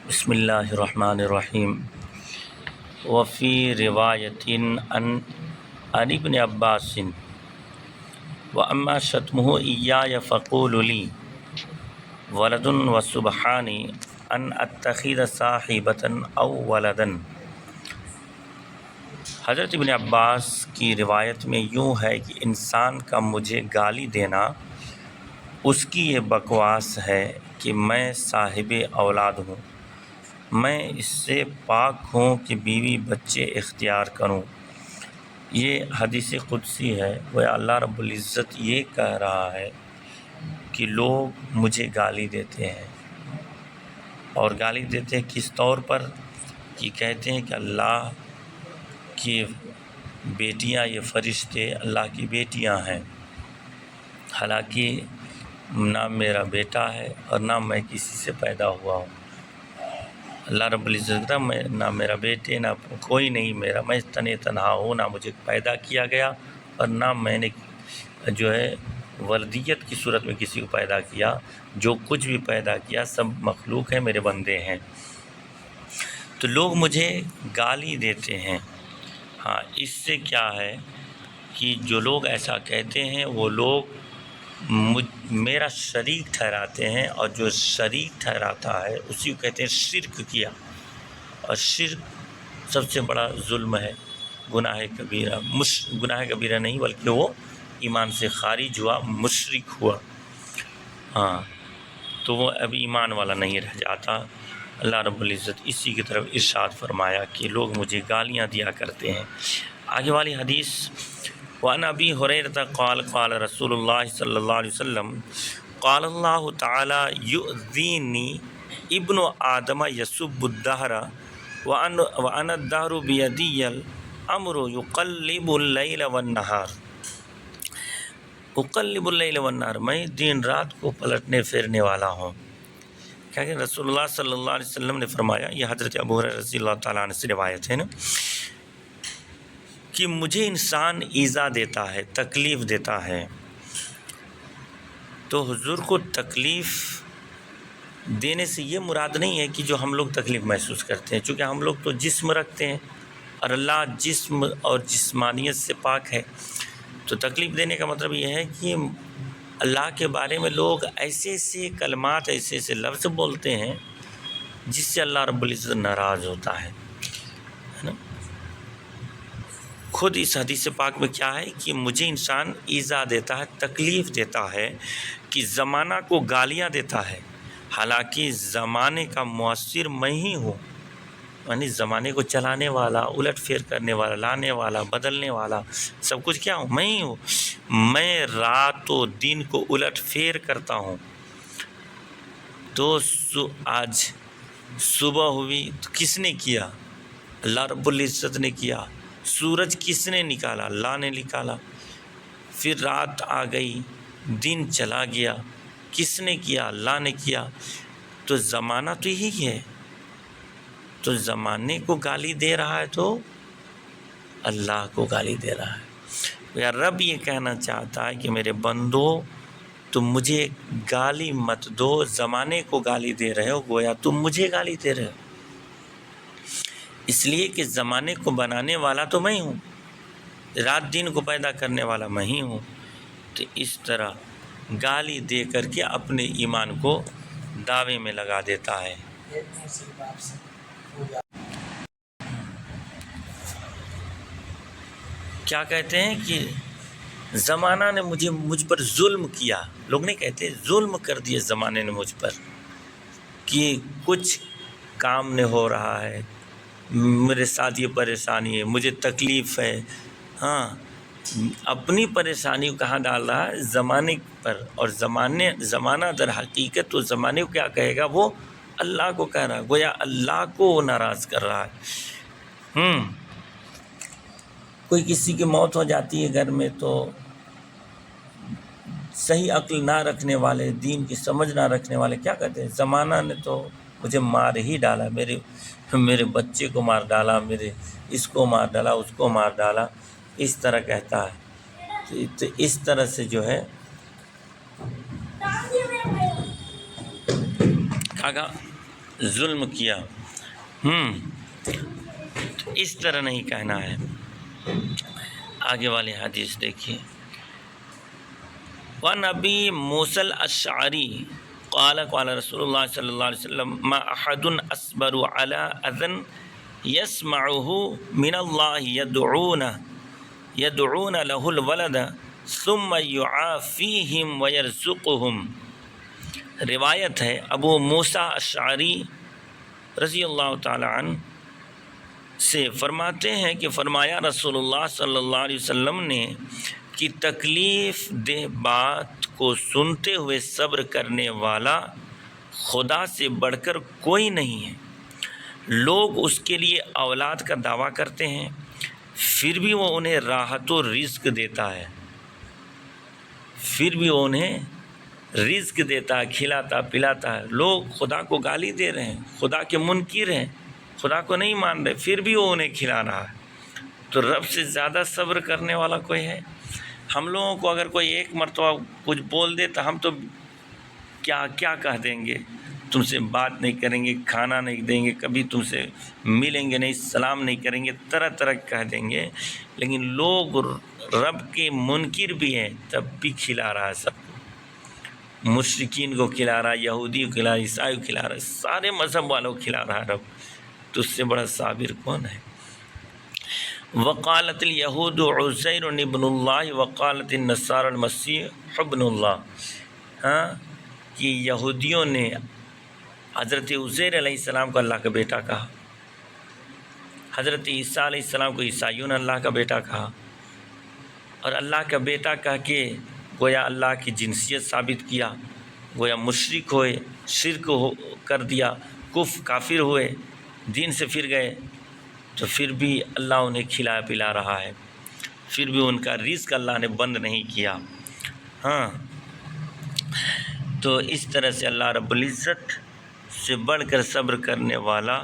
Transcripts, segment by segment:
بسم اللہ الرحمن الرحیم وفی روایت عن ابن عباس واما شتمہ ایایا فقول لی ولد وسبحانی ان اتخذ صاحبۃ او ولدا۔ حضرت ابن عباس کی روایت میں یوں ہے کہ انسان کا مجھے گالی دینا اس کی یہ بکواس ہے کہ میں صاحب اولاد ہوں، میں اس سے پاک ہوں کہ بیوی بچے اختیار کروں۔ یہ حدیث قدسی ہے، وہ اللہ رب العزت یہ کہہ رہا ہے کہ لوگ مجھے گالی دیتے ہیں، اور گالی دیتے ہیں کس طور پر کہ کہتے ہیں کہ اللہ کی بیٹیاں، یہ فرشتے اللہ کی بیٹیاں ہیں، حالانکہ نہ میرا بیٹا ہے اور نہ میں کسی سے پیدا ہوا ہوں۔ اللہ رب العزت کا نہ میرا بیٹے نہ کوئی نہیں میرا، میں تنہا ہوں، نہ مجھے پیدا کیا گیا اور نہ میں نے جو ہے ولدیت کی صورت میں کسی کو پیدا کیا۔ جو کچھ بھی پیدا کیا سب مخلوق ہیں، میرے بندے ہیں۔ تو لوگ مجھے گالی دیتے ہیں۔ ہاں، اس سے کیا ہے کہ جو لوگ ایسا کہتے ہیں وہ لوگ میرا شریک ٹھہراتے ہیں، اور جو شریک ٹھہراتا ہے اسی کو کہتے ہیں شرک کیا، اور شرک سب سے بڑا ظلم ہے، گناہ کبیرہ۔ گناہ کبیرہ نہیں بلکہ وہ ایمان سے خارج ہوا، مشرک ہوا۔ ہاں، تو وہ اب ایمان والا نہیں رہ جاتا۔ اللہ رب العزت اسی کی طرف ارشاد فرمایا کہ لوگ مجھے گالیاں دیا کرتے ہیں۔ آگے والی حدیث، وعن ابی ہریرہ قال قال رسول اللہ صلی اللہ علیہ وسلم قال اللہ تعالی یؤذینی ابن آدم یسب الدہر وانا الدہر بیدی الامر یقلب اللیل والنہار۔ اقلب اللیل والنہار، میں دن رات کو پلٹنے پھیرنے والا ہوں۔ کیا کہ رسول اللہ صلی اللہ علیہ وسلم نے فرمایا، یہ حضرت ابو ہریرہ رضی اللہ تعالیٰ عنہ سے روایت ہے نا، کہ مجھے انسان ایذا دیتا ہے، تکلیف دیتا ہے، تو حضور کو تکلیف دینے سے یہ مراد نہیں ہے کہ جو ہم لوگ تکلیف محسوس کرتے ہیں، چونکہ ہم لوگ تو جسم رکھتے ہیں اور اللہ جسم اور جسمانیت سے پاک ہے۔ تو تکلیف دینے کا مطلب یہ ہے کہ اللہ کے بارے میں لوگ ایسے ایسے کلمات، ایسے ایسے لفظ بولتے ہیں جس سے اللہ رب العزت ناراض ہوتا ہے نا۔ خود اس حدیث پاک میں کیا ہے کہ مجھے انسان ایذا دیتا ہے، تکلیف دیتا ہے، کہ زمانہ کو گالیاں دیتا ہے، حالانکہ زمانے کا مؤثر میں ہی ہوں، یعنی زمانے کو چلانے والا، الٹ پھیر کرنے والا، لانے والا، بدلنے والا، سب کچھ کیا ہوں؟ میں ہی ہوں۔ میں رات و دن کو الٹ پھیر کرتا ہوں۔ تو آج صبح ہوئی تو کس نے کیا؟ اللہ رب العزت نے کیا۔ سورج کس نے نکالا؟ اللہ نے نکالا۔ پھر رات آ گئی، دن چلا گیا، کس نے کیا؟ اللہ نے کیا۔ تو زمانہ تو یہی ہے۔ تو زمانے کو گالی دے رہا ہے تو اللہ کو گالی دے رہا ہے۔ یا رب یہ کہنا چاہتا ہے کہ میرے بندو تم مجھے گالی مت دو، زمانے کو گالی دے رہے ہو، گویا تم مجھے گالی دے رہے ہو، اس لیے کہ زمانے کو بنانے والا تو میں ہوں، رات دن کو پیدا کرنے والا میں ہی ہوں۔ تو اس طرح گالی دے کر کے اپنے ایمان کو دعوے میں لگا دیتا ہے۔ کیا کہتے ہیں کہ زمانہ نے مجھ پر ظلم کیا، لوگ نہیں کہتے ظلم کر دیے زمانے نے مجھ پر، کہ کچھ کام نہیں ہو رہا ہے، میرے ساتھ یہ پریشانی ہے، مجھے تکلیف ہے۔ ہاں، اپنی پریشانی کو کہاں ڈال رہا ہے؟ زمانے پر، اور زمانہ در حقیقت تو زمانے کو کیا کہے گا؟ وہ اللہ کو کہہ رہا ہے، گویا اللہ کو وہ ناراض کر رہا ہے۔ کوئی کسی کی موت ہو جاتی ہے گھر میں تو صحیح عقل نہ رکھنے والے، دین کی سمجھ نہ رکھنے والے کیا کہتے ہیں؟ زمانہ نے تو مجھے مار ہی ڈالا، میرے بچے کو مار ڈالا، میرے اس کو مار ڈالا، اس کو مار ڈالا، اس طرح کہتا ہے۔ تو اس طرح سے جو ہے کہا ظلم کیا، تو اس طرح نہیں کہنا ہے۔ آگے والی حدیث دیکھیے، وَعَنْ أَبِي مُوسَى الْأَشْعَرِيِّ قَالَ قَالَ رسول اللہ صلی اللہ علیہ وسلم ما احد اصبر على اذن يسمعه من الله يدعون له الولد ثم يعافيهم ويرزقهم۔ روایت ہے ابو موسیٰ اشعری رضی اللہ تعالی عنہ سے فرماتے ہیں کہ فرمایا رسول اللہ صلی اللہ علیہ وسلم نے کہ تکلیف دہ بات کو سنتے ہوئے صبر کرنے والا خدا سے بڑھ کر کوئی نہیں ہے۔ لوگ اس کے لیے اولاد کا دعویٰ کرتے ہیں، پھر بھی وہ انہیں راحت و رزق دیتا ہے، کھلاتا پلاتا ہے۔ لوگ خدا کو گالی دے رہے ہیں، خدا کے منکر ہیں، خدا کو نہیں مان رہے، پھر بھی وہ انہیں کھلا رہا ہے۔ تو رب سے زیادہ صبر کرنے والا کوئی ہے؟ ہم لوگوں کو اگر کوئی ایک مرتبہ کچھ بول دے تو ہم تو کیا کہہ دیں گے، تم سے بات نہیں کریں گے، کھانا نہیں دیں گے، کبھی تم سے ملیں گے نہیں، سلام نہیں کریں گے، طرح طرح کہہ دیں گے۔ لیکن لوگ رب کے منکر بھی ہیں، تب بھی کھلا رہا ہے سب کو، مشرکین کو کھلا رہا ہے، یہودی کو کھلا رہا ہے، عیسائی کو کھلا رہا ہے، سارے مذہب والوں کو کھلا رہا ہے رب۔ تو اس سے بڑا صابر کون ہے؟ وقالت الیہود عزیر ابن اللہ وقالت النصارى المسیح ابن اللہ، کہ یہودیوں نے حضرت عزیر علیہ السلام کو اللہ کا بیٹا کہا، حضرت عیسیٰ علیہ السلام کو عیسائیوں نے اللہ کا بیٹا کہا، اور اللہ کا بیٹا کہہ کے گویا اللہ کی جنسیت ثابت کیا، گویا مشرک ہوئے، شرک کر دیا، کافر ہوئے، دین سے پھر گئے۔ تو پھر بھی اللہ انہیں کھلا پلا رہا ہے، پھر بھی ان کا رزق اللہ نے بند نہیں کیا۔ تو اس طرح سے اللہ رب العزت سے بڑھ کر صبر کرنے والا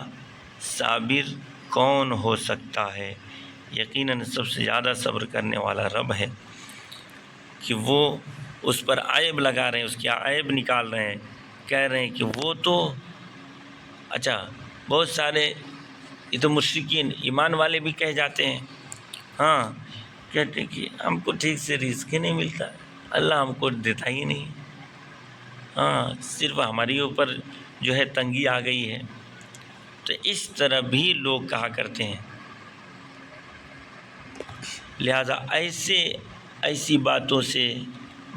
صابر کون ہو سکتا ہے؟ یقیناً سب سے زیادہ صبر کرنے والا رب ہے، کہ وہ اس پر عیب لگا رہے ہیں، اس کے عیب نکال رہے ہیں، کہہ رہے ہیں کہ وہ تو بہت سارے یہ تو مشرکین ایمان والے بھی کہہ جاتے ہیں، کہتے کہ ہم کو ٹھیک سے رزق ہی نہیں ملتا، اللہ ہم کو دیتا ہی نہیں، صرف ہمارے اوپر جو ہے تنگی آ گئی ہے۔ تو اس طرح بھی لوگ کہا کرتے ہیں، لہذا ایسی باتوں سے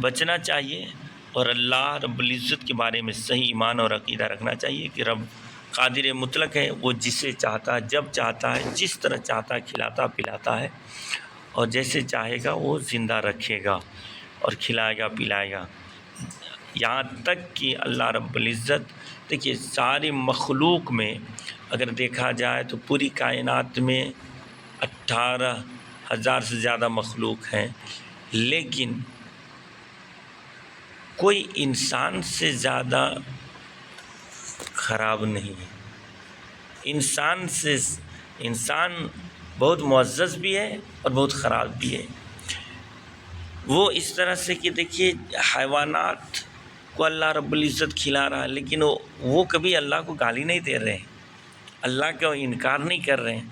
بچنا چاہیے، اور اللہ رب العزت کے بارے میں صحیح ایمان اور عقیدہ رکھنا چاہیے کہ رب قادر مطلق ہے، وہ جسے چاہتا ہے، جب چاہتا ہے، جس طرح چاہتا ہے کھلاتا پلاتا ہے، اور جیسے چاہے گا وہ زندہ رکھے گا اور کھلائے گا پلائے گا، یہاں تک کہ اللہ رب العزت دیکھیے ساری مخلوق میں اگر دیکھا جائے تو پوری کائنات میں 18,000 سے زیادہ مخلوق ہیں، لیکن کوئی انسان سے زیادہ خراب نہیں ہے۔ انسان بہت معزز بھی ہے اور بہت خراب بھی ہے۔ وہ اس طرح سے کہ دیکھیے حیوانات کو اللہ رب العزت کھلا رہا ہے، لیکن وہ کبھی اللہ کو گالی نہیں دے رہے ہیں، اللہ کا انکار نہیں کر رہے ہیں،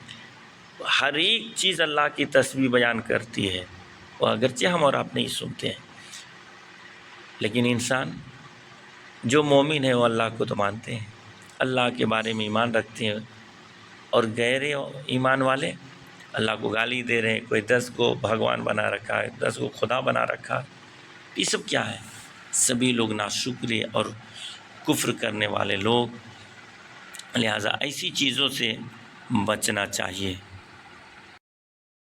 ہر ایک چیز اللہ کی تسبیح بیان کرتی ہے، وہ اگرچہ ہم اور آپ نہیں سنتے ہیں، لیکن انسان جو مومن ہے وہ اللہ کو تو مانتے ہیں، اللہ کے بارے میں ایمان رکھتے ہیں، اور غیر ایمان والے اللہ کو گالی دے رہے ہیں، کوئی 10 کو بھگوان بنا رکھا ہے، 10 کو خدا بنا رکھا ہے۔ یہ سب کیا ہے؟ سبھی لوگ ناشکری اور کفر کرنے والے لوگ، لہٰذا ایسی چیزوں سے بچنا چاہیے۔